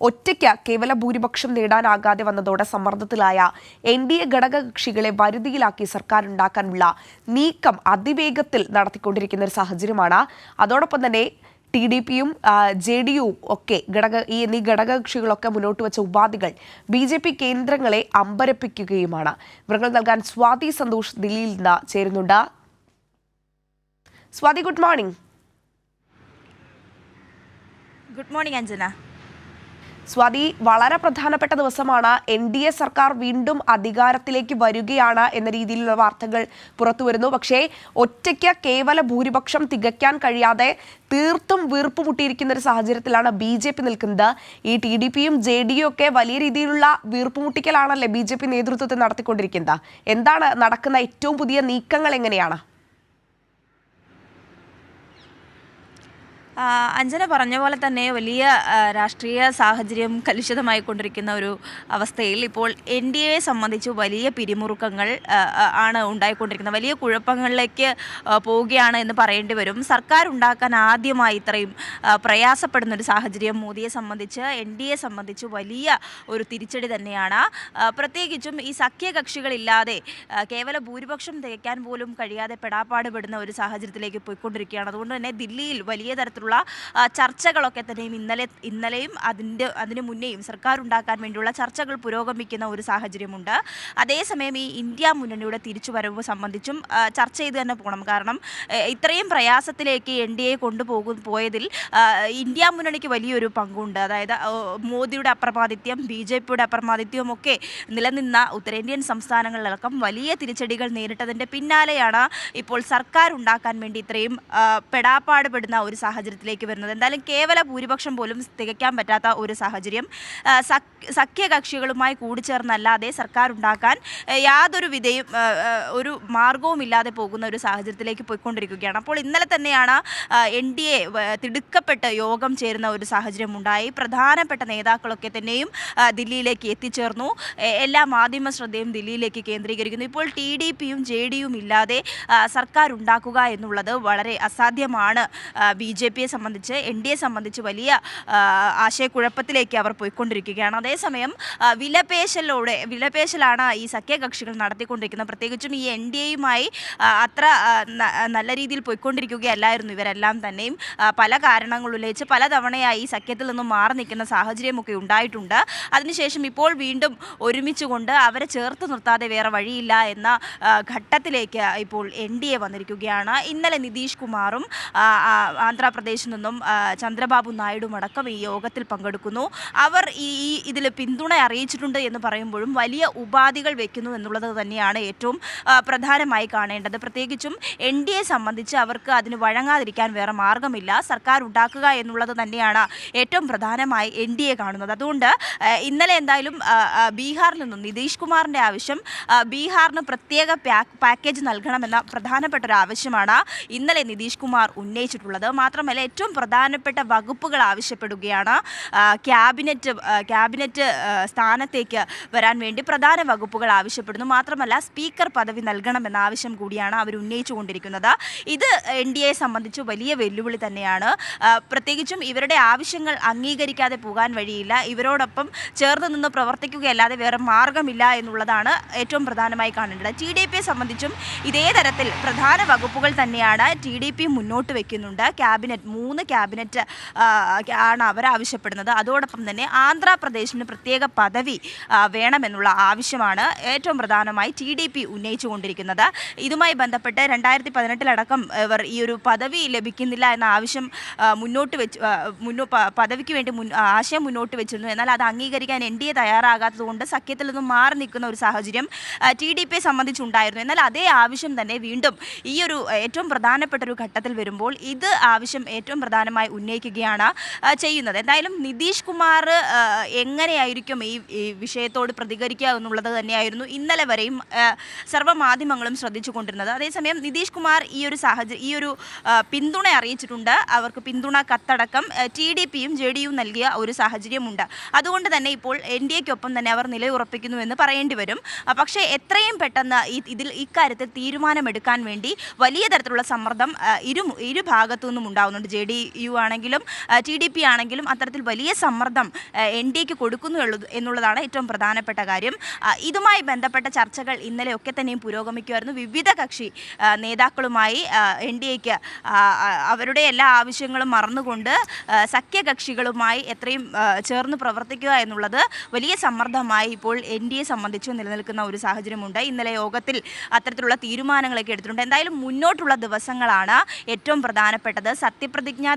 ഒറ്റയ്ക്ക് കേവല ഭൂരിപക്ഷം നേടാനാകാതെ വന്നതോടെ സമ്മർദ്ദത്തിലായ NDA ഘടകകക്ഷികളെ വരുതിയിലാക്കി സർക്കാർ ഉണ്ടാക്കാനുള്ള നീക്കം അതിവേഗത്തിൽ നടത്തിക്കൊണ്ടിരിക്കുന്ന ഒരു സാഹചര്യമാണ്. അതോടൊപ്പം തന്നെ TDPയും JDUവും ഒക്കെ എന്നീ ഘടകകക്ഷികളൊക്കെ മുന്നോട്ട് വെച്ച ഉപാധികൾ BJP കേന്ദ്രങ്ങളെ അമ്പരപ്പിക്കുകയുമാണ്. വിവരങ്ങൾ നൽകാൻ സ്വാതി സന്തോഷ് ദില്ലിയിൽ നിന്ന് ചേരുന്നുണ്ട്. Swathi, good morning. Good morning Anjana. Swathi, വളരെ പ്രധാനപ്പെട്ട ദിവസമാണ്. NDA സർക്കാർ വീണ്ടും അധികാരത്തിലേക്ക് വരികയാണ് എന്ന രീതിയിലുള്ള വാർത്തകൾ പുറത്തു വരുന്നു. പക്ഷേ ഒറ്റയ്ക്ക് കേവല ഭൂരിപക്ഷം തികയ്ക്കാൻ കഴിയാതെ തീർത്തും വീർപ്പുമുട്ടിയിരിക്കുന്ന ഒരു സാഹചര്യത്തിലാണ് BJP നിൽക്കുന്നത്. ഈ TDPയും JDUവും ഒക്കെ വലിയ രീതിയിലുള്ള വീർപ്പുമുട്ടിക്കലാണല്ലേ BJP നേതൃത്വത്തിൽ നടത്തിക്കൊണ്ടിരിക്കുന്നത്. എന്താണ് നടക്കുന്ന ഏറ്റവും പുതിയ നീക്കങ്ങൾ എങ്ങനെയാണ്? അഞ്ജന പറഞ്ഞ പോലെ തന്നെ വലിയ രാഷ്ട്രീയ സാഹചര്യം കലുഷിതമായിക്കൊണ്ടിരിക്കുന്ന ഒരു അവസ്ഥയിൽ ഇപ്പോൾ NDAയെ സംബന്ധിച്ച് വലിയ പിരിമുറുക്കങ്ങൾ ആണ് ഉണ്ടായിക്കൊണ്ടിരിക്കുന്നത്. വലിയ കുഴപ്പങ്ങളിലേക്ക് പോവുകയാണ് എന്ന് പറയേണ്ടി വരും. സർക്കാർ ഉണ്ടാക്കാൻ ആദ്യമായി ഇത്രയും പ്രയാസപ്പെടുന്ന ഒരു സാഹചര്യം മോദിയെ സംബന്ധിച്ച് NDAയെ സംബന്ധിച്ച് വലിയ ഒരു തിരിച്ചടി തന്നെയാണ്. പ്രത്യേകിച്ചും ഈ സഖ്യകക്ഷികളില്ലാതെ കേവല ഭൂരിപക്ഷം തികയ്ക്കാൻ പോലും കഴിയാതെ പെടാപ്പാടുപെടുന്ന ഒരു സാഹചര്യത്തിലേക്ക് പോയിക്കൊണ്ടിരിക്കുകയാണ്. അതുകൊണ്ട് തന്നെ ദില്ലിയിൽ വലിയ തരത്തിലുള്ള ചർച്ചകളൊക്കെ തന്നെയും ഇന്നലെയും അതിന് മുന്നേയും സർക്കാർ ഉണ്ടാക്കാൻ വേണ്ടിയുള്ള ചർച്ചകൾ പുരോഗമിക്കുന്ന ഒരു സാഹചര്യമുണ്ട്. അതേസമയം ഈ ഇന്ത്യ മുന്നണിയുടെ തിരിച്ചുവരവ് സംബന്ധിച്ചും ചർച്ച ചെയ്ത് തന്നെ പോകണം. കാരണം ഇത്രയും പ്രയാസത്തിലേക്ക് NDA പോയതിൽ ഇന്ത്യ മുന്നണിക്ക് വലിയൊരു പങ്കുണ്ട്. അതായത് മോദിയുടെ അപ്രമാദിത്യം, BJPയുടെ അപ്രമാദിത്യവും ഒക്കെ നിലനിന്ന ഉത്തരേന്ത്യൻ സംസ്ഥാനങ്ങളിലടക്കം വലിയ തിരിച്ചടികൾ നേരിട്ടതിൻ്റെ പിന്നാലെയാണ് ഇപ്പോൾ സർക്കാർ ഉണ്ടാക്കാൻ വേണ്ടി ഇത്രയും പെടാപ്പാടുപെടുന്ന ഒരു സാഹചര്യത്തിലേക്ക് വരുന്നത്. എന്തായാലും കേവല ഭൂരിപക്ഷം പോലും തികയ്ക്കാൻ പറ്റാത്ത ഒരു സാഹചര്യം, സഖ്യകക്ഷികളുമായി കൂടിച്ചേർന്നല്ലാതെ സർക്കാർ ഉണ്ടാക്കാൻ യാതൊരു ഒരു മാർഗവുമില്ലാതെ പോകുന്ന ഒരു സാഹചര്യത്തിലേക്ക് പോയിക്കൊണ്ടിരിക്കുകയാണ്. അപ്പോൾ ഇന്നലെ തന്നെയാണ് NDA തിടുക്കപ്പെട്ട് യോഗം ചേരുന്ന ഒരു സാഹചര്യം ഉണ്ടായി. പ്രധാനപ്പെട്ട നേതാക്കളൊക്കെ തന്നെയും ദില്ലിയിലേക്ക് എത്തിച്ചേർന്നു. എല്ലാ മാധ്യമ ശ്രദ്ധയും ദില്ലിയിലേക്ക് കേന്ദ്രീകരിക്കുന്നു. ഇപ്പോൾ TDPയും JDUവും ഇല്ലാതെ സർക്കാർ ഉണ്ടാക്കുക എന്നുള്ളത് വളരെ അസാധ്യമാണ്. BJPയെ സംബന്ധിച്ച് NDAയെ സംബന്ധിച്ച് വലിയ ആശയക്കുഴപ്പത്തിലേക്ക് അവർ പോയിക്കൊണ്ടിരിക്കുകയാണ്. അതേസമയം വിലപേശലാണ് ഈ സഖ്യകക്ഷികൾ നടത്തിക്കൊണ്ടിരിക്കുന്നത്. പ്രത്യേകിച്ചും ഈ NDAയുമായി അത്ര നല്ല രീതിയിൽ പോയിക്കൊണ്ടിരിക്കുകയല്ലായിരുന്നു ഇവരെല്ലാം തന്നെയും. പല കാരണങ്ങൾ ഉന്നയിച്ച് പലതവണയായി ഈ സഖ്യത്തിൽ നിന്നും മാറി നിൽക്കുന്ന സാഹചര്യമൊക്കെ ഉണ്ടായിട്ടുണ്ട്. അതിനുശേഷം ഇപ്പോൾ വീണ്ടും ഒരുമിച്ചുകൊണ്ട് അവരെ ചേർത്ത് നിർത്താതെ വേറെ വഴിയില്ല എന്ന ഘട്ടത്തിലേക്ക് ഇപ്പോൾ NDA വന്നിരിക്കുകയാണ്. ഇന്നലെ നിതീഷ് കുമാറും ആന്ധ്രാപ്രദേശിൽ നിന്നും ചന്ദ്രബാബു നായിഡുവും അടക്കം ഈ യോഗത്തിൽ പങ്കെടുക്കുന്നു. അവർ ഇതിൽ പിന്തുണ അറിയിച്ചിട്ടുണ്ട് എന്ന് പറയുമ്പോഴും വലിയ ഉപാധികൾ വെക്കുന്നു എന്നുള്ളത് തന്നെയാണ് ഏറ്റവും പ്രധാനമായി കാണേണ്ടത്. പ്രത്യേകിച്ചും NDAയെ സംബന്ധിച്ച് അവർക്ക് അതിന് വഴങ്ങാതിരിക്കാൻ വേറെ മാർഗമില്ല. സർക്കാർ ഉണ്ടാക്കുക എന്നുള്ളത് തന്നെയാണ് ഏറ്റവും പ്രധാനമായി NDA കാണുന്നത്. അതുകൊണ്ട് ഇന്നലെ എന്തായാലും ബീഹാറിൽ നിന്നും നിതീഷ് കുമാറിൻ്റെ ആവശ്യം ബീഹാറിന് പ്രത്യേക പാക്കേജ് നൽകണമെന്ന പ്രധാനപ്പെട്ട ഒരു ആവശ്യമാണ് ഇന്നലെ നിതീഷ് കുമാർ ഉന്നയിച്ചിട്ടുള്ളത്. മാത്രമല്ല ഏറ്റവും പ്രധാനപ്പെട്ട വകുപ്പുകൾ ആവശ്യപ്പെടുകയാണ്. ക്യാബിനറ്റ് സ്ഥാനത്തേക്ക് വരാൻ വേണ്ടി പ്രധാന വകുപ്പുകൾ ആവശ്യപ്പെടുന്നു. മാത്രമല്ല സ്പീക്കർ പദവി നൽകണമെന്ന ആവശ്യം കൂടിയാണ് അവർ ഉന്നയിച്ചുകൊണ്ടിരിക്കുന്നത്. ഇത് NDAയെ സംബന്ധിച്ച് വലിയ വെല്ലുവിളി തന്നെയാണ്. പ്രത്യേകിച്ചും ഇവരുടെ ആവശ്യങ്ങൾ അംഗീകരിക്കാതെ പോകാൻ വഴിയില്ല. ഇവരോടൊപ്പം ചേർന്ന് നിന്ന് പ്രവർത്തിക്കുകയല്ലാതെ വേറെ മാർഗമില്ല എന്നുള്ളതാണ് ഏറ്റവും പ്രധാനമായി കാണേണ്ടത്. TDPയെ സംബന്ധിച്ചും ഇതേ തരത്തിൽ പ്രധാന വകുപ്പുകൾ തന്നെയാണ് TDP മുന്നോട്ട് വയ്ക്കുന്നുണ്ട്. 3 ക്യാബിനറ്റ് ആണ് അവർ ആവശ്യപ്പെടുന്നത്. അതോടൊപ്പം തന്നെ ആന്ധ്രാപ്രദേശിന് പ്രത്യേക പദവി വേണമെന്നുള്ള ആവശ്യമാണ് ഏറ്റവും പ്രധാനമായി TDP ഉന്നയിച്ചുകൊണ്ടിരിക്കുന്നത്. ഇതുമായി ബന്ധപ്പെട്ട് 2018 ഇവർ ഈ ഒരു പദവി ലഭിക്കുന്നില്ല എന്ന ആവശ്യം പദവിക്ക് വേണ്ടി ആശയം മുന്നോട്ട് വെച്ചിരുന്നു. എന്നാൽ അത് അംഗീകരിക്കാൻ NDA തയ്യാറാകാത്തതുകൊണ്ട് സഖ്യത്തിൽ നിന്നും മാറി നിൽക്കുന്ന ഒരു സാഹചര്യം TDPയെ സംബന്ധിച്ചുണ്ടായിരുന്നു. എന്നാൽ അതേ ആവശ്യം തന്നെ വീണ്ടും ഈ ഒരു ഏറ്റവും പ്രധാനപ്പെട്ട ഒരു ഘട്ടത്തിൽ വരുമ്പോൾ ഇത് ആവശ്യം ഏറ്റവും പ്രധാനമായി ഉന്നയിക്കുകയാണ് ചെയ്യുന്നത്. എന്തായാലും നിതീഷ് കുമാർ എങ്ങനെയായിരിക്കും ഈ വിഷയത്തോട് പ്രതികരിക്കുക എന്നുള്ളത് തന്നെയായിരുന്നു ഇന്നലെ വരെയും സർവ്വമാധ്യമങ്ങളും ശ്രദ്ധിച്ചുകൊണ്ടിരുന്നത്. അതേസമയം നിതീഷ് കുമാർ ഈ ഒരു പിന്തുണ അറിയിച്ചിട്ടുണ്ട്. അവർക്ക് പിന്തുണ കത്തടക്കം TDPയും JDUവും നൽകിയ ഒരു സാഹചര്യമുണ്ട്. അതുകൊണ്ട് തന്നെ ഇപ്പോൾ NDAയ്ക്കൊപ്പം തന്നെ അവർ നിലയുറപ്പിക്കുന്നു എന്ന് പറയേണ്ടി വരും. പക്ഷേ എത്രയും പെട്ടെന്ന് ഇക്കാര്യത്തിൽ തീരുമാനമെടുക്കാൻ വേണ്ടി വലിയ തരത്തിലുള്ള സമ്മർദ്ദം ഇരു ഭാഗത്തു നിന്നും ഉണ്ടാകുന്നുണ്ട്. JDU ആണെങ്കിലും TDP ആണെങ്കിലും അത്തരത്തിൽ വലിയ സമ്മർദ്ദം NDAക്ക് കൊടുക്കുന്നു എന്നുള്ളതാണ് ഏറ്റവും പ്രധാനപ്പെട്ട കാര്യം. ഇതുമായി ബന്ധപ്പെട്ട ചർച്ചകൾ ഇന്നലെയൊക്കെ തന്നെയും പുരോഗമിക്കുമായിരുന്നു. വിവിധ കക്ഷി നേതാക്കളുമായി NDAക്ക് അവരുടെ എല്ലാ ആവശ്യങ്ങളും മറന്നുകൊണ്ട് സഖ്യകക്ഷികളുമായി എത്രയും ചേർന്ന് പ്രവർത്തിക്കുക എന്നുള്ളത് വലിയ സമ്മർദ്ദമായി ഇപ്പോൾ NDA സംബന്ധിച്ച് നിലനിൽക്കുന്ന ഒരു സാഹചര്യമുണ്ട്. ഇന്നലെ യോഗത്തിൽ അത്തരത്തിലുള്ള തീരുമാനങ്ങളൊക്കെ എടുത്തിട്ടുണ്ട്. എന്തായാലും മുന്നോട്ടുള്ള ദിവസങ്ങളാണ് ഏറ്റവും പ്രധാനപ്പെട്ടത്. സത്യപ്രതിജ്ഞ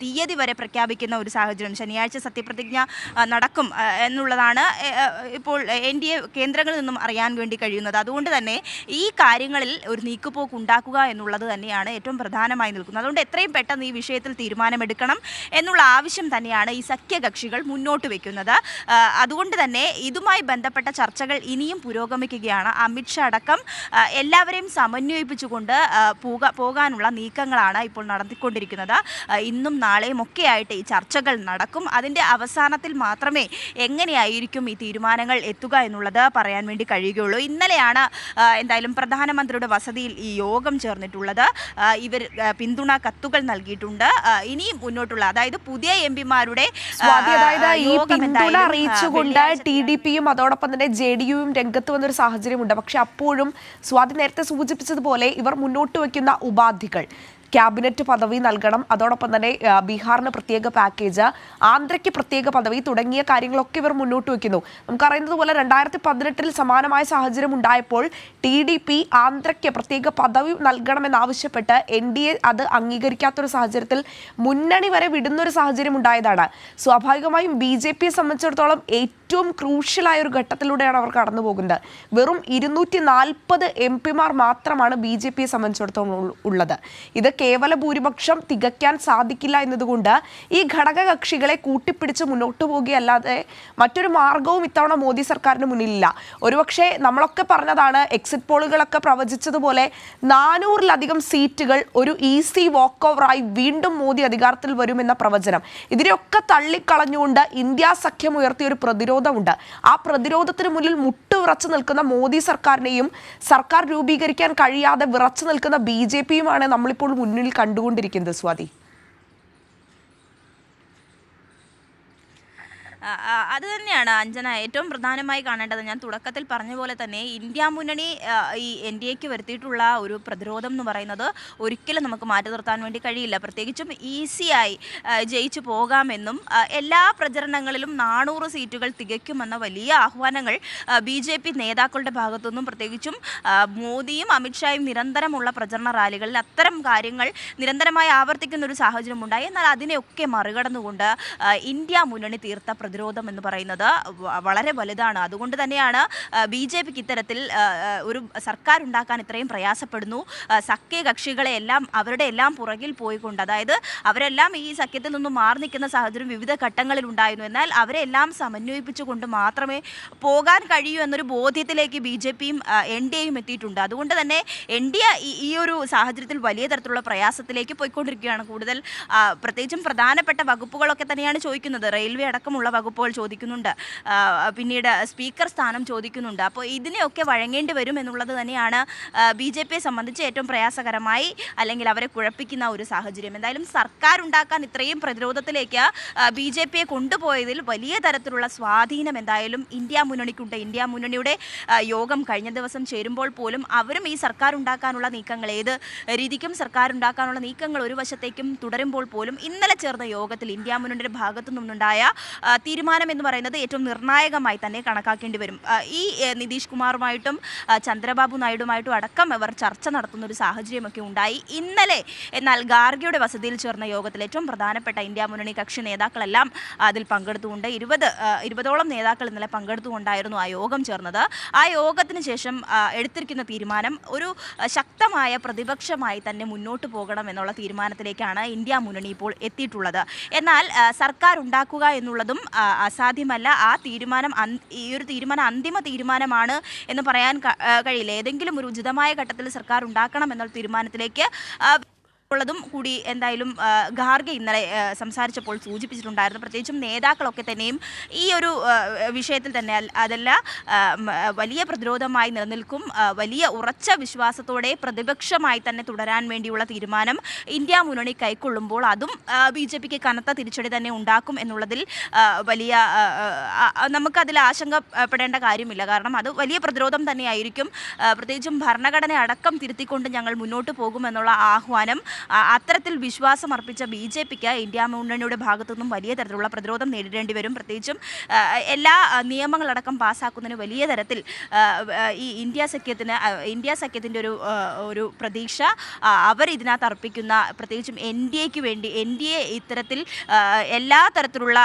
തീയതി വരെ പ്രഖ്യാപിക്കുന്ന ഒരു സാഹചര്യം, ശനിയാഴ്ച സത്യപ്രതിജ്ഞ നടക്കും എന്നുള്ളതാണ് ഇപ്പോൾ NDA കേന്ദ്രങ്ങളിൽ നിന്നും അറിയാൻ വേണ്ടി കഴിയുന്നത്. അതുകൊണ്ട് തന്നെ ഈ കാര്യങ്ങളിൽ ഒരു നീക്കുപോക്ക് ഉണ്ടാക്കുക എന്നുള്ളത് തന്നെയാണ് ഏറ്റവും പ്രധാനമായി നിൽക്കുന്നത്. അതുകൊണ്ട് എത്രയും പെട്ടെന്ന് ഈ വിഷയത്തിൽ തീരുമാനമെടുക്കണം എന്നുള്ള ആവശ്യം തന്നെയാണ് ഈ സഖ്യകക്ഷികൾ മുന്നോട്ട് വയ്ക്കുന്നത്. അതുകൊണ്ട് തന്നെ ഇതുമായി ബന്ധപ്പെട്ട ചർച്ചകൾ ഇനിയും പുരോഗമിക്കുകയാണ്. അമിത്ഷാ അടക്കം എല്ലാവരെയും സമന്വയിപ്പിച്ചുകൊണ്ട് പോകാനുള്ള നീക്കങ്ങളാണ് ഇപ്പോൾ നടത്തിക്കൊണ്ടിരിക്കുന്നത്. ഇന്നും നാളെയും ഒക്കെയായിട്ട് ഈ ചർച്ചകൾ നടക്കും. അതിൻ്റെ അവസാനത്തിൽ മാത്രമേ എങ്ങനെയായിരിക്കും ഈ തീരുമാനങ്ങൾ എത്തുക എന്നുള്ളത് പറയാൻ വേണ്ടി കഴിയുകയുള്ളൂ. ഇന്നലെയാണ് എന്തായാലും പ്രധാനമന്ത്രിയുടെ വസതിയിൽ ഈ യോഗം ചേർന്നിട്ടുള്ളത്. ഇവർ പിന്തുണ കത്തുകൾ നൽകിയിട്ടുണ്ട്. ഇനിയും മുന്നോട്ടുള്ള, അതായത് പുതിയ MP-മാരുടെ ഈ പിന്തുണ അറിയിച്ചുകൊണ്ട് TDPയും അതോടൊപ്പം തന്നെ JDUവും രംഗത്ത് വന്നൊരു സാഹചര്യമുണ്ട്. പക്ഷെ അപ്പോഴും സ്വാതി നേരത്തെ സൂചിപ്പിച്ചതുപോലെ ഇവർ മുന്നോട്ട് വയ്ക്കുന്ന ഉപാധികൾ, ക്യാബിനറ്റ് പദവി നൽകണം, അതോടൊപ്പം തന്നെ ബീഹാറിന് പ്രത്യേക പാക്കേജ്, ആന്ധ്രയ്ക്ക് പ്രത്യേക പദവി തുടങ്ങിയ കാര്യങ്ങളൊക്കെ ഇവർ മുന്നോട്ട് വയ്ക്കുന്നു. നമുക്കറിയുന്നത് പോലെ 2018 സമാനമായ സാഹചര്യം ഉണ്ടായപ്പോൾ TDP ആന്ധ്രയ്ക്ക് പ്രത്യേക പദവി നൽകണമെന്നാവശ്യപ്പെട്ട് NDA അത് അംഗീകരിക്കാത്തൊരു സാഹചര്യത്തിൽ മുന്നണി വരെ വിടുന്നൊരു സാഹചര്യം ഉണ്ടായതാണ്. സ്വാഭാവികമായും BJPയെ സംബന്ധിച്ചിടത്തോളം ഏറ്റവും ക്രൂഷ്യലായ ഒരു ഘട്ടത്തിലൂടെയാണ് അവർ കടന്നു പോകുന്നത്. വെറും 240 MP-മാർ മാത്രമാണ് BJPയെ സംബന്ധിച്ചിടത്തോളം ഉള്ളത്. ഇത് കേവല ഭൂരിപക്ഷം തികയ്ക്കാൻ സാധിക്കില്ല എന്നതുകൊണ്ട് ഈ ഘടക കക്ഷികളെ കൂട്ടിപ്പിടിച്ച് മുന്നോട്ട് പോകുകയല്ലാതെ മറ്റൊരു മാർഗവും ഇത്തവണ മോദി സർക്കാരിന് മുന്നിലില്ല. ഒരുപക്ഷെ നമ്മളൊക്കെ പറഞ്ഞതാണ്, എക്സിറ്റ് പോളുകളൊക്കെ പ്രവചിച്ചതുപോലെ 400-ലധികം സീറ്റുകൾ ഒരു ഈസി വാക്ക് ഓവറായി വീണ്ടും മോദി അധികാരത്തിൽ വരുമെന്ന പ്രവചനം. ഇതിനെയൊക്കെ തള്ളിക്കളഞ്ഞുകൊണ്ട് ഇന്ത്യ സഖ്യം ഉയർത്തിയൊരു പ്രതിരോധമുണ്ട്. ആ പ്രതിരോധത്തിന് മുന്നിൽ മുട്ടുവിറച്ചു നിൽക്കുന്ന മോദി സർക്കാരിനെയും സർക്കാർ രൂപീകരിക്കാൻ കഴിയാതെ വിറച്ചു നിൽക്കുന്ന BJPയുമാണ് നമ്മളിപ്പോൾ മുന്നിൽ കണ്ടുകൊണ്ടിരിക്കുന്നത്. സ്വാതി, അത് തന്നെയാണ് അഞ്ജന ഏറ്റവും പ്രധാനമായി കാണേണ്ടത്. ഞാൻ തുടക്കത്തിൽ പറഞ്ഞ പോലെ തന്നെ ഇന്ത്യ മുന്നണി ഈ NDAക്ക് വരുത്തിയിട്ടുള്ള ഒരു പ്രതിരോധം എന്ന് പറയുന്നത് ഒരിക്കലും നമുക്ക് മാറ്റി നിർത്താൻ വേണ്ടി കഴിയില്ല. പ്രത്യേകിച്ചും ഈസിയായി ജയിച്ചു പോകാമെന്നും എല്ലാ പ്രചരണങ്ങളിലും 400 സീറ്റുകൾ തികയ്ക്കുമെന്ന വലിയ ആഹ്വാനങ്ങൾ BJP നേതാക്കളുടെ ഭാഗത്തുനിന്നും, പ്രത്യേകിച്ചും മോദിയും അമിത്ഷായും നിരന്തരമുള്ള പ്രചരണ റാലികളിൽ അത്തരം കാര്യങ്ങൾ നിരന്തരമായി ആവർത്തിക്കുന്ന ഒരു സാഹചര്യം ഉണ്ടായി. എന്നാൽ അതിനെയൊക്കെ മറികടന്നുകൊണ്ട് ഇന്ത്യ മുന്നണി തീർത്ത പ്രതിരോധം എന്ന് പറയുന്നത് വളരെ വലുതാണ്. അതുകൊണ്ട് തന്നെയാണ് BJPക്ക് ഇത്തരത്തിൽ ഒരു സർക്കാർ ഉണ്ടാക്കാൻ ഇത്രയും പ്രയാസപ്പെടുന്നു. സഖ്യകക്ഷികളെ എല്ലാം അവരുടെ എല്ലാം പുറകിൽ പോയിക്കൊണ്ട്, അതായത് അവരെല്ലാം ഈ സഖ്യത്തിൽ നിന്നും മാറി നിൽക്കുന്ന സാഹചര്യം വിവിധ ഘട്ടങ്ങളിൽ ഉണ്ടായിരുന്നു. എന്നാൽ അവരെ എല്ലാം സമന്വയിപ്പിച്ചുകൊണ്ട് മാത്രമേ പോകാൻ കഴിയൂ എന്നൊരു ബോധ്യത്തിലേക്ക് BJPയും NDAയും എത്തിയിട്ടുണ്ട്. അതുകൊണ്ട് തന്നെ NDA ഈ ഒരു സാഹചര്യത്തിൽ വലിയ തരത്തിലുള്ള പ്രയാസത്തിലേക്ക് പോയിക്കൊണ്ടിരിക്കുകയാണ്. കൂടുതൽ പ്രത്യേകിച്ചും പ്രധാനപ്പെട്ട വകുപ്പുകളൊക്കെ തന്നെയാണ് ചോദിക്കുന്നത്. റെയിൽവേ അടക്കമുള്ള വകുപ്പുകൾ ചോദിക്കുന്നുണ്ട്, പിന്നീട് സ്പീക്കർ സ്ഥാനം ചോദിക്കുന്നുണ്ട്. അപ്പോൾ ഇതിനെയൊക്കെ വഴങ്ങേണ്ടി വരും എന്നുള്ളത് തന്നെയാണ് BJPയെ സംബന്ധിച്ച് ഏറ്റവും പ്രയാസകരമായി, അല്ലെങ്കിൽ അവരെ കുഴപ്പിക്കുന്ന ഒരു സാഹചര്യം. എന്തായാലും സർക്കാർ ഉണ്ടാക്കാൻ ഇത്രയും പ്രതിരോധത്തിലേക്ക് BJPയെ കൊണ്ടുപോയതിൽ വലിയ തരത്തിലുള്ള സ്വാധീനം എന്തായാലും ഇന്ത്യ മുന്നണിക്കുണ്ട്. ഇന്ത്യ മുന്നണിയുടെ യോഗം കഴിഞ്ഞ ദിവസം ചേരുമ്പോൾ പോലും അവരും ഈ സർക്കാർ ഉണ്ടാക്കാനുള്ള നീക്കങ്ങൾ, ഏത് രീതിക്കും സർക്കാർ ഉണ്ടാക്കാനുള്ള നീക്കങ്ങൾ ഒരു വശത്തേക്കും തുടരുമ്പോൾ പോലും ഇന്നലെ ചേർന്ന യോഗത്തിൽ ഇന്ത്യ മുന്നണിയുടെ ഭാഗത്തു നിന്നുണ്ടായ തീരുമാനം എന്ന് പറയുന്നത് ഏറ്റവും നിർണായകമായി തന്നെ കണക്കാക്കേണ്ടി വരും. ഈ നിതീഷ് കുമാറുമായിട്ടും ചന്ദ്രബാബു നായിഡുമായിട്ടും അടക്കം അവർ ചർച്ച നടത്തുന്ന ഒരു സാഹചര്യമൊക്കെ ഉണ്ടായി ഇന്നലെ. എന്നാൽ ഗാർഗയുടെ വസതിയിൽ ചേർന്ന യോഗത്തിൽ ഏറ്റവും പ്രധാനപ്പെട്ട ഇന്ത്യ മുന്നണി കക്ഷി നേതാക്കളെല്ലാം അതിൽ പങ്കെടുത്തുകൊണ്ട് 20ഓളം നേതാക്കൾ ഇന്നലെ പങ്കെടുത്തുകൊണ്ടായിരുന്നു ആ യോഗം ചേർന്നത്. ആ യോഗത്തിന് ശേഷം എടുത്തിരിക്കുന്ന തീരുമാനം ഒരു ശക്തമായ പ്രതിപക്ഷമായി തന്നെ മുന്നോട്ട് പോകണം എന്നുള്ള തീരുമാനത്തിലേക്കാണ് ഇന്ത്യ മുന്നണി ഇപ്പോൾ എത്തിയിട്ടുള്ളത്. എന്നാൽ സർക്കാർ ഉണ്ടാക്കുക എന്നുള്ളതും അസാധ്യമല്ല. ഈ ഒരു തീരുമാനം അന്തിമ തീരുമാനമാണ് എന്ന് പറയാൻ കഴിയില്ല. ഏതെങ്കിലും ഒരു ഉചിതമായ ഘട്ടത്തിൽ സർക്കാർ ഉണ്ടാക്കണം എന്നുള്ള തീരുമാനത്തിലേക്ക് ഉള്ളതും കൂടി എന്തായാലും ഖാർഗെ ഇന്നലെ സംസാരിച്ചപ്പോൾ സൂചിപ്പിച്ചിട്ടുണ്ടായിരുന്നു. പ്രത്യേകിച്ചും നേതാക്കളൊക്കെ തന്നെയും ഈ ഒരു വിഷയത്തിൽ തന്നെ അതല്ല വലിയ പ്രതിരോധമായി നിലനിൽക്കും, വലിയ ഉറച്ച വിശ്വാസത്തോടെ പ്രതിപക്ഷമായി തന്നെ തുടരാൻ വേണ്ടിയുള്ള തീരുമാനം ഇന്ത്യ മുന്നണി കൈക്കൊള്ളുമ്പോൾ അതും BJPക്ക് കനത്ത തിരിച്ചടി തന്നെ ഉണ്ടാക്കും എന്നുള്ളതിൽ വലിയ നമുക്കതിൽ ആശങ്കപ്പെടേണ്ട കാര്യമില്ല. കാരണം അത് വലിയ പ്രതിരോധം തന്നെയായിരിക്കും. പ്രത്യേകിച്ചും ഭരണഘടന അടക്കം തിരുത്തിക്കൊണ്ട് ഞങ്ങൾ മുന്നോട്ട് പോകുമെന്നുള്ള ആഹ്വാനം അത്തരത്തിൽ വിശ്വാസം അർപ്പിച്ച BJPക്ക് ഇന്ത്യ മുന്നണിയുടെ ഭാഗത്തു നിന്നും വലിയ തരത്തിലുള്ള പ്രതിരോധം നേരിടേണ്ടി വരും. പ്രത്യേകിച്ചും എല്ലാ നിയമങ്ങളടക്കം പാസ്സാക്കുന്നതിന് വലിയ തരത്തിൽ ഈ ഇന്ത്യ സഖ്യത്തിൻ്റെ ഒരു പ്രതീക്ഷ അവർ ഇതിനകത്ത് അർപ്പിക്കുന്ന, പ്രത്യേകിച്ചും NDA ഇത്തരത്തിൽ എല്ലാ തരത്തിലുള്ള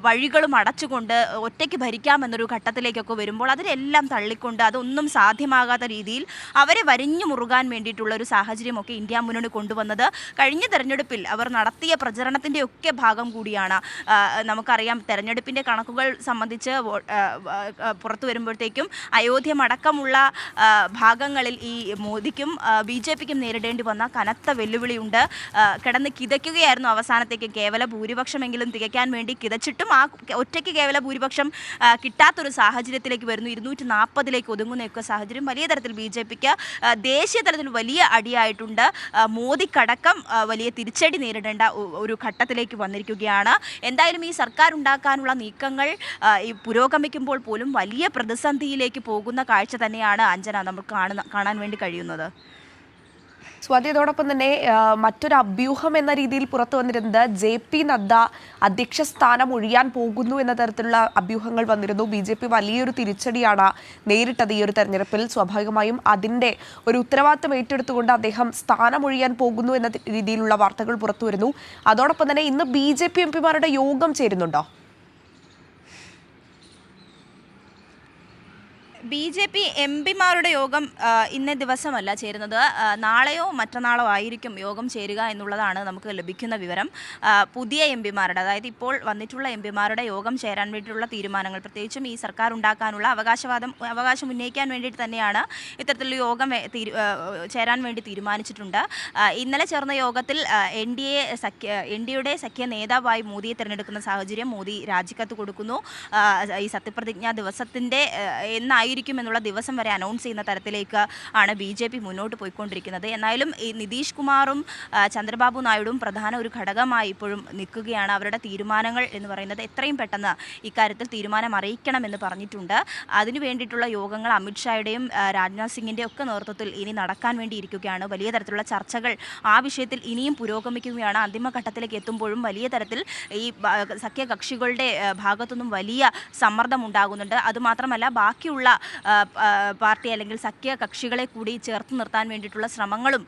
വഴികളും അടച്ചുകൊണ്ട് ഒറ്റയ്ക്ക് ഭരിക്കാമെന്നൊരു ഘട്ടത്തിലേക്കൊക്കെ വരുമ്പോൾ അതിനെല്ലാം തള്ളിക്കൊണ്ട് അതൊന്നും സാധ്യമാകാത്ത രീതിയിൽ അവരെ വരിഞ്ഞു മുറുകാൻ വേണ്ടിയിട്ടുള്ള ഒരു സാഹചര്യമൊക്കെ ഇന്ത്യ മുന്നണി കൊണ്ടുവന്നത് കഴിഞ്ഞ തെരഞ്ഞെടുപ്പിൽ അവർ നടത്തിയ പ്രചരണത്തിൻ്റെ ഒക്കെ ഭാഗം കൂടിയാണ്. നമുക്കറിയാം, തെരഞ്ഞെടുപ്പിൻ്റെ കണക്കുകൾ സംബന്ധിച്ച് പുറത്തു വരുമ്പോഴത്തേക്കും അയോധ്യമടക്കമുള്ള ഭാഗങ്ങളിൽ ഈ മോദിക്കും BJPക്കും നേരിടേണ്ടി വന്ന കനത്ത വെല്ലുവിളിയുണ്ട്. കിടന്ന് കിതയ്ക്കുകയായിരുന്നു അവസാനത്തേക്ക്. കേവല ഭൂരിപക്ഷമെങ്കിലും തികയ്ക്കാൻ വേണ്ടി കിതച്ചിട്ടും ആ ഒറ്റയ്ക്ക് കേവല ഭൂരിപക്ഷം കിട്ടാത്തൊരു സാഹചര്യത്തിലേക്ക് വരുന്നു. 240 ഒതുങ്ങുന്നയൊക്കെ സാഹചര്യം വലിയ തരത്തിൽ BJPക്ക് ദേശീയ തലത്തിൽ വലിയ അടിയായിട്ടുണ്ട്. മോദിക്കടക്കം വലിയ തിരിച്ചടി നേരിടേണ്ട ഒരു ഘട്ടത്തിലേക്ക് വന്നിരിക്കുകയാണ്. എന്തായാലും ഈ സർക്കാർ ഉണ്ടാക്കാനുള്ള നീക്കങ്ങൾ പുരോഗമിക്കുമ്പോൾ പോലും വലിയ പ്രതിസന്ധിയിലേക്ക് പോകുന്ന കാഴ്ച തന്നെയാണ് അഞ്ജന നമുക്ക് കാണാൻ വേണ്ടി കഴിയുന്നത്. സ്വാതി, അതോടൊപ്പം തന്നെ മറ്റൊരു അഭ്യൂഹം എന്ന രീതിയിൽ പുറത്തു വന്നിരുന്നത് JP നദ്ദ അധ്യക്ഷ സ്ഥാനം ഒഴിയാൻ പോകുന്നു എന്ന തരത്തിലുള്ള അഭ്യൂഹങ്ങൾ വന്നിരുന്നു. BJP വലിയൊരു തിരിച്ചടിയാണ് നേരിട്ടത് ഈ ഒരു തെരഞ്ഞെടുപ്പിൽ. സ്വാഭാവികമായും അതിൻ്റെ ഒരു ഉത്തരവാദിത്തം ഏറ്റെടുത്തുകൊണ്ട് അദ്ദേഹം സ്ഥാനം ഒഴിയാൻ പോകുന്നു എന്ന രീതിയിലുള്ള വാർത്തകൾ പുറത്തു വരുന്നു. അതോടൊപ്പം തന്നെ ഇന്ന് BJP MPമാരുടെ യോഗം ചേരുന്നുണ്ടോ? BJP MPമാരുടെ യോഗം ഇന്നേ ദിവസമല്ല ചേരുന്നത്. നാളെയോ മറ്റന്നാളോ ആയിരിക്കും യോഗം ചേരുക എന്നുള്ളതാണ് നമുക്ക് ലഭിക്കുന്ന വിവരം. പുതിയ MPമാരുടെ, അതായത് ഇപ്പോൾ വന്നിട്ടുള്ള MPമാരുടെ യോഗം ചേരാൻ വേണ്ടിയിട്ടുള്ള തീരുമാനങ്ങൾ, പ്രത്യേകിച്ചും ഈ സർക്കാർ ഉണ്ടാക്കാനുള്ള അവകാശം ഉന്നയിക്കാൻ വേണ്ടിയിട്ട് തന്നെയാണ് ഇത്തരത്തിലുള്ള യോഗം ചേരാൻ വേണ്ടി തീരുമാനിച്ചിട്ടുണ്ട്. ഇന്നലെ ചേർന്ന യോഗത്തിൽ NDAയുടെ സഖ്യ നേതാവായി മോദിയെ തിരഞ്ഞെടുക്കുന്ന സാഹചര്യം, മോദി രാജിക്കത്ത് കൊടുക്കുന്നു. ഈ സത്യപ്രതിജ്ഞാ ദിവസത്തിൻ്റെ എന്നുള്ള ദിവസം വരെ അനൗൺസ് ചെയ്യുന്ന തരത്തിലേക്ക് ആണ് BJP മുന്നോട്ട് പോയിക്കൊണ്ടിരിക്കുന്നത്. എന്നാലും ഈ നിതീഷ് കുമാറും ചന്ദ്രബാബു നായിഡുവും പ്രധാന ഒരു ഘടകമായി ഇപ്പോഴും നിൽക്കുകയാണ്. അവരുടെ തീരുമാനങ്ങൾ എന്ന് പറയുന്നത് എത്രയും പെട്ടെന്ന് ഇക്കാര്യത്തിൽ തീരുമാനം അറിയിക്കണമെന്ന് പറഞ്ഞിട്ടുണ്ട്. അതിനു വേണ്ടിയിട്ടുള്ള യോഗങ്ങൾ അമിത്ഷായുടെയും രാജ്നാഥ് സിംഗിൻ്റെ ഒക്കെ നേതൃത്വത്തിൽ ഇനി നടക്കാൻ വേണ്ടി ഇരിക്കുകയാണ്. വലിയ തരത്തിലുള്ള ചർച്ചകൾ ആ വിഷയത്തിൽ ഇനിയും പുരോഗമിക്കുകയാണ്. അന്തിമഘട്ടത്തിലേക്ക് എത്തുമ്പോഴും വലിയ തരത്തിൽ ഈ സഖ്യകക്ഷികളുടെ ഭാഗത്തുനിന്നും വലിയ സമ്മർദ്ദം ഉണ്ടാകുന്നുണ്ട്. അതുമാത്രമല്ല, ബാക്കിയുള്ള പാർട്ടി അല്ലെങ്കിൽ സഖ്യ കക്ഷികളെ കൂടി ചേർത്ത് നിർത്താൻ വേണ്ടിയിട്ടുള്ള ശ്രമങ്ങളും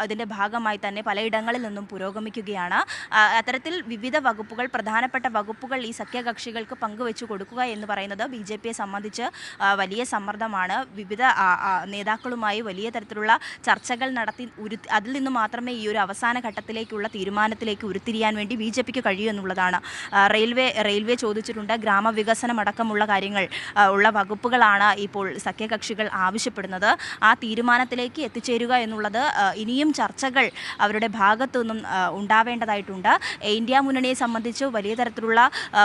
അതിൻ്റെ ഭാഗമായി തന്നെ പലയിടങ്ങളിൽ നിന്നും പുരോഗമിക്കുകയാണ്. അത്തരത്തിൽ വിവിധ വകുപ്പുകൾ, പ്രധാനപ്പെട്ട വകുപ്പുകൾ ഈ സഖ്യകക്ഷികൾക്ക് പങ്കുവെച്ചു കൊടുക്കുക എന്ന് പറയുന്നത് BJPയെ സംബന്ധിച്ച് വലിയ സമ്മർദ്ദമാണ്. വിവിധ നേതാക്കളുമായി വലിയ തരത്തിലുള്ള ചർച്ചകൾ നടത്തി അതിൽ നിന്ന് മാത്രമേ ഈ ഒരു അവസാന ഘട്ടത്തിലേക്കുള്ള തീരുമാനത്തിലേക്ക് ഉരുത്തിരിയാൻ വേണ്ടി BJPക്ക് കഴിയൂ എന്നുള്ളതാണ്. റെയിൽവേ ചോദിച്ചിട്ടുണ്ട്. ഗ്രാമവികസനം അടക്കമുള്ള കാര്യങ്ങൾ ഉള്ള വകുപ്പുകളാണ് ഇപ്പോൾ സഖ്യകക്ഷികൾ ആവശ്യപ്പെടുന്നത്. ആ തീരുമാനത്തിലേക്ക് എത്തിച്ചേരുക എന്നുള്ളത് ഇനിയും ചർച്ചകൾ അവരുടെ ഭാഗത്തു നിന്നും ഉണ്ടാവേണ്ടതായിട്ടുണ്ട്. ഇന്ത്യ മുന്നണിയെ സംബന്ധിച്ച് വലിയ തരത്തിലുള്ള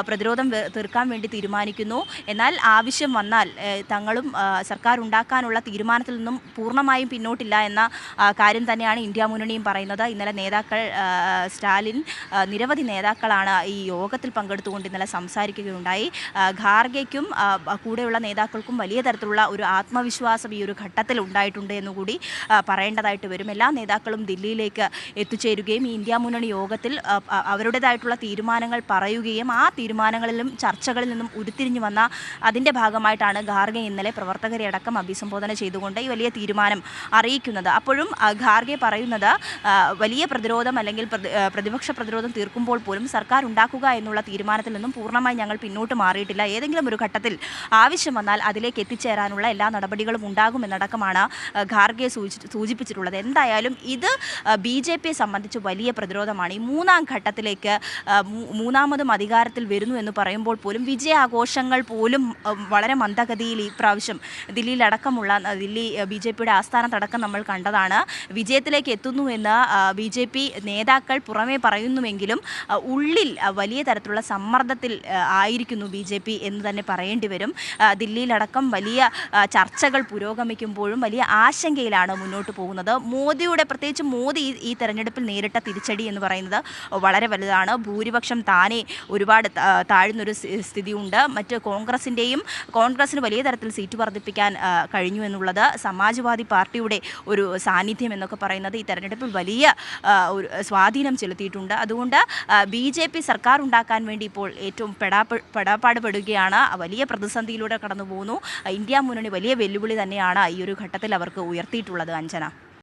പ്രതിരോധം തീർക്കാൻ വേണ്ടി തീരുമാനിക്കുന്നു. എന്നാൽ ആവശ്യം വന്നാൽ തങ്ങളും സർക്കാർ ഉണ്ടാക്കാനുള്ള തീരുമാനത്തിൽ നിന്നും പൂർണ്ണമായും പിന്നോട്ടില്ല എന്ന കാര്യം തന്നെയാണ് ഇന്ത്യ മുന്നണിയും പറയുന്നത്. ഇന്നലെ നേതാക്കൾ, സ്റ്റാലിൻ, നിരവധി നേതാക്കളാണ് ഈ യോഗത്തിൽ പങ്കെടുത്തുകൊണ്ട് ഇന്നലെ സംസാരിക്കുകയുണ്ടായി. ഖാർഗെയ്ക്കും കൂടെയുള്ള നേതാക്കൾക്കും വലിയ തരത്തിലുള്ള ഒരു ആത്മവിശ്വാസം ഈ ഒരു ഘട്ടത്തിൽ ഉണ്ടായിട്ടുണ്ട് എന്നുകൂടി പറയേണ്ടതായിട്ട് വരും. എല്ലാ നേതാക്കളും ദില്ലിയിലേക്ക് എത്തിച്ചേരുകയും ഈ ഇന്ത്യ മുന്നണി യോഗത്തിൽ അവരുടേതായിട്ടുള്ള തീരുമാനങ്ങൾ പറയുകയും ആ തീരുമാനങ്ങളിലും ചർച്ചകളിൽ നിന്നും ഉരുത്തിരിഞ്ഞു വന്ന അതിൻ്റെ ഭാഗമായിട്ടാണ് ഖാർഗെ ഇന്നലെ പ്രവർത്തകരെ അടക്കം അഭിസംബോധന ചെയ്തുകൊണ്ട് ഈ വലിയ തീരുമാനം അറിയിക്കുന്നത്. അപ്പോഴും ഖാർഗെ പറയുന്നത് വലിയ പ്രതിരോധം അല്ലെങ്കിൽ പ്രതിപക്ഷ പ്രതിരോധം തീർക്കുമ്പോൾ പോലും സർക്കാർ ഉണ്ടാക്കുക എന്നുള്ള തീരുമാനത്തിൽ നിന്നും പൂർണ്ണമായി ഞങ്ങൾ പിന്നോട്ട് മാറിയിട്ടില്ല. ഏതെങ്കിലും ഒരു ഘട്ടത്തിൽ ആവശ്യം വന്നാൽ അതിലേക്ക് അധികാരത്തിലേക്ക് എത്തിച്ചേരാനുള്ള എല്ലാ നടപടികളും ഉണ്ടാകുമെന്നടക്കമാണ് ഖാർഗെ സൂചിപ്പിച്ചിട്ടുള്ളത്. എന്തായാലും ഇത് BJPയെ സംബന്ധിച്ച് വലിയ പ്രതിരോധമാണ്. ഈ മൂന്നാം ഘട്ടത്തിലേക്ക് മൂന്നാമതും അധികാരത്തിൽ വരുന്നു എന്ന് പറയുമ്പോൾ പോലും വിജയാഘോഷങ്ങൾ പോലും വളരെ മന്ദഗതിയിൽ ഈ പ്രാവശ്യം ദില്ലിയിലടക്കമുള്ള BJPയുടെ ആസ്ഥാനത്തടക്കം നമ്മൾ കണ്ടതാണ്. വിജയത്തിലേക്ക് എത്തുന്നു എന്ന് BJP നേതാക്കൾ പുറമേ പറയുന്നുവെങ്കിലും ഉള്ളിൽ വലിയ തരത്തിലുള്ള സമ്മർദ്ദത്തിൽ ആയിരിക്കുന്നു BJP എന്ന് തന്നെ പറയേണ്ടി വരും. ദില്ലിയിലടക്കം വലിയ ചർച്ചകൾ പുരോഗമിക്കുമ്പോഴും വലിയ ആശങ്കയിലാണ് മുന്നോട്ട് പോകുന്നത്. പ്രത്യേകിച്ച് മോദി ഈ തെരഞ്ഞെടുപ്പിൽ നേരിട്ട തിരിച്ചടി എന്ന് പറയുന്നത് വളരെ വലുതാണ്. ഭൂരിപക്ഷം താനെ ഒരുപാട് താഴ്ന്നൊരു സ്ഥിതിയുണ്ട്. മറ്റ് കോൺഗ്രസിന് വലിയ തരത്തിൽ സീറ്റ് വർദ്ധിപ്പിക്കാൻ കഴിഞ്ഞു എന്നുള്ളത്, സമാജ്വാദി പാർട്ടിയുടെ ഒരു സാന്നിധ്യം എന്നൊക്കെ പറയുന്നത് ഈ തെരഞ്ഞെടുപ്പിൽ വലിയ ഒരു സ്വാധീനം ചെലുത്തിയിട്ടുണ്ട്. അതുകൊണ്ട് BJP സർക്കാർ ഉണ്ടാക്കാൻ വേണ്ടി ഇപ്പോൾ ഏറ്റവും പെടാപ്പാടുപെടുകയാണ്. വലിയ പ്രതിസന്ധിയിലൂടെ കടന്നു പോകുന്നു. ഇന്ത്യ മുന്നണി വലിയ വെല്ലുവിളി തന്നെയാണ് ഈ ഒരു ഘട്ടത്തിൽ അവർക്ക് ഉയർത്തിയിട്ടുള്ളത്. അഞ്ജന.